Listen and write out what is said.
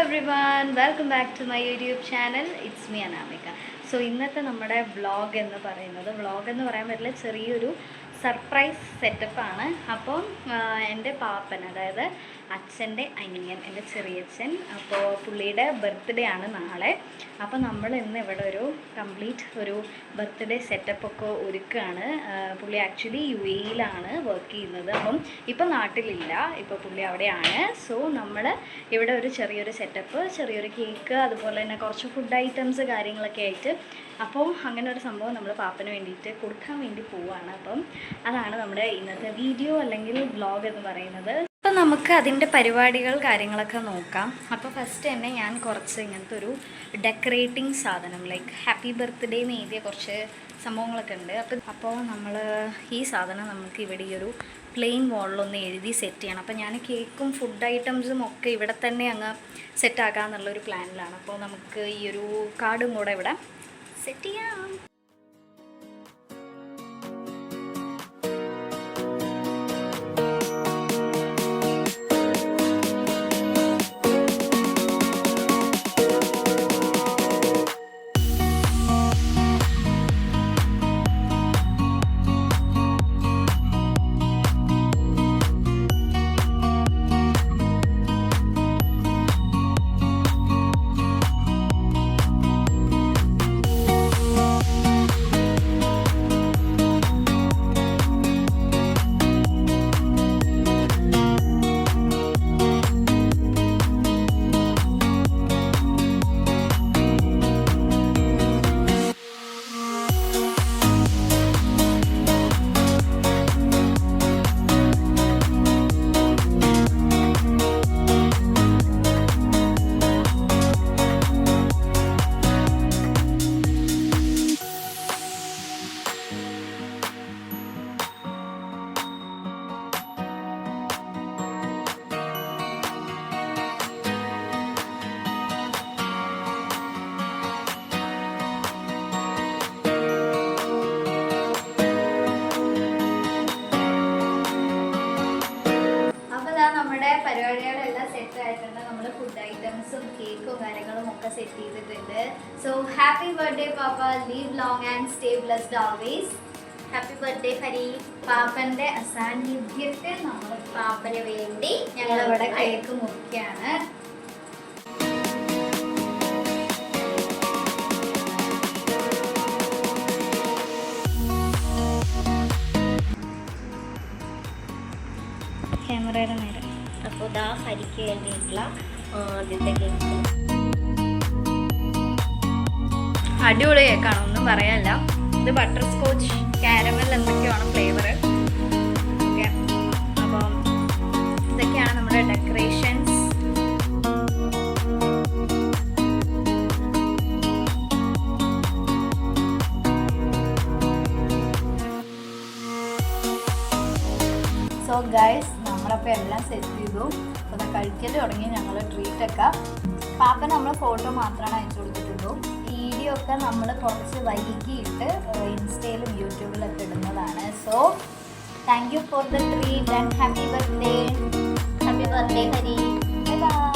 everyone, welcome back to my YouTube channel. It's me Anamika. So ഇന്നത്തെ നമ്മുടെ vlog എന്ന് പറയാൻ പറ്റില്ല, ചെറിയൊരു സർപ്രൈസ് സെറ്റപ്പാണ്. അപ്പം എൻ്റെ പാപ്പൻ, അതായത് അച്ഛൻ്റെ അനിയൻ, എൻ്റെ ചെറിയച്ഛൻ, അപ്പോൾ പുള്ളിയുടെ ബർത്ത്ഡേ ആണ് നാളെ. അപ്പോൾ നമ്മൾ ഇന്ന് ഇവിടെ ഒരു കംപ്ലീറ്റ് ഒരു ബർത്ത്ഡേ സെറ്റപ്പൊക്കെ ഒരുക്കുകയാണ്. പുള്ളി ആക്ച്വലി UAE-യിലാണ് വർക്ക് ചെയ്യുന്നത്. അപ്പം ഇപ്പം നാട്ടിലില്ല, ഇപ്പോൾ പുള്ളി അവിടെയാണ്. സോ നമ്മൾ ഇവിടെ ഒരു ചെറിയൊരു സെറ്റപ്പ്, ചെറിയൊരു കേക്ക്, അതുപോലെ തന്നെ കുറച്ച് ഫുഡ് ഐറ്റംസ് കാര്യങ്ങളൊക്കെ ആയിട്ട്, അപ്പോൾ അങ്ങനെ ഒരു സംഭവം നമ്മൾ പാപ്പന് വേണ്ടിയിട്ട് കൊടുക്കാൻ വേണ്ടി പോവുകയാണ്. അപ്പം അതാണ് നമ്മുടെ ഇന്നത്തെ വീഡിയോ അല്ലെങ്കിൽ വ്ളോഗ് എന്ന് പറയുന്നത്. അപ്പം നമുക്ക് അതിൻ്റെ പരിപാടികൾ കാര്യങ്ങളൊക്കെ നോക്കാം. അപ്പോൾ ഫസ്റ്റ് തന്നെ ഞാൻ കുറച്ച് ഇങ്ങനത്തെ ഒരു ഡെക്കറേറ്റിംഗ് സാധനം, ലൈക്ക് ഹാപ്പി ബർത്ത്ഡേ എന്ന് എഴുതിയ കുറച്ച് സംഭവങ്ങളൊക്കെ ഉണ്ട്. അപ്പോൾ നമ്മൾ ഈ സാധനം നമുക്ക് ഇവിടെ ഈ ഒരു പ്ലെയിൻ വാളിലൊന്ന് എഴുതി സെറ്റ് ചെയ്യണം. അപ്പോൾ ഞാൻ കേക്കും ഫുഡ് ഐറ്റംസും ഒക്കെ ഇവിടെ തന്നെ അങ്ങ് സെറ്റാക്കാമെന്നുള്ളൊരു പ്ലാനിലാണ്. അപ്പോൾ നമുക്ക് ഈ ഒരു കാർഡും കൂടെ ഇവിടെ സെറ്റ് ചെയ്യാം. പരിപാടികളെല്ലാം സെറ്റ് ആയിട്ടുണ്ട്. നമ്മൾ ഫുഡ് ഐറ്റംസും കേക്കും കാര്യങ്ങളും ഒക്കെ സെറ്റ് ചെയ്തിട്ടുണ്ട്. So happy birthday papa, live long and stay blessed always. Happy birthday Hari. പാപ്പന്റെ അസാന്നിധ്യത്തിൽ നമ്മൾ പാപ്പന് വേണ്ടി ഞങ്ങളിവിടെ കേക്ക് മുറിക്കുകയാണ്. ക്യാമറയുടെ നേരെ. അപ്പോൾ ഇതാ ഹരിക്ക് വേണ്ടിയിട്ടുള്ള ആദ്യത്തെ കേക്ക്. അടിപൊളി കേക്കാണ്, ഒന്നും പറയാനില്ല. ഇത് ബട്ടർ സ്കോച്ച് കാരമൽ എന്തൊക്കെയാണ് ഫ്ലേവർ. ഓക്കെ, അപ്പം ഇതൊക്കെയാണ് നമ്മുടെ ഡെക്കറേഷൻസ്. സോ ഗൈസ്, നമ്മളപ്പോൾ എല്ലാം സെറ്റ് ചെയ്തു. അപ്പോൾ കഴിക്കൽ തുടങ്ങി ഞങ്ങൾ ട്രീറ്റൊക്കെ. പാപ്പൻ നമ്മൾ ഫോട്ടോ മാത്രമാണ് അയച്ചു കൊടുത്തിട്ടുള്ളൂ. വീഡിയോ ഒക്കെ നമ്മൾ കുറച്ച് വൈകിയിട്ട് ഇൻസ്റ്റയിലും യൂട്യൂബിലൊക്കെ ഇടുന്നതാണ്. So thank you for the treat and happy birthday. Happy birthday Hari. Bye bye.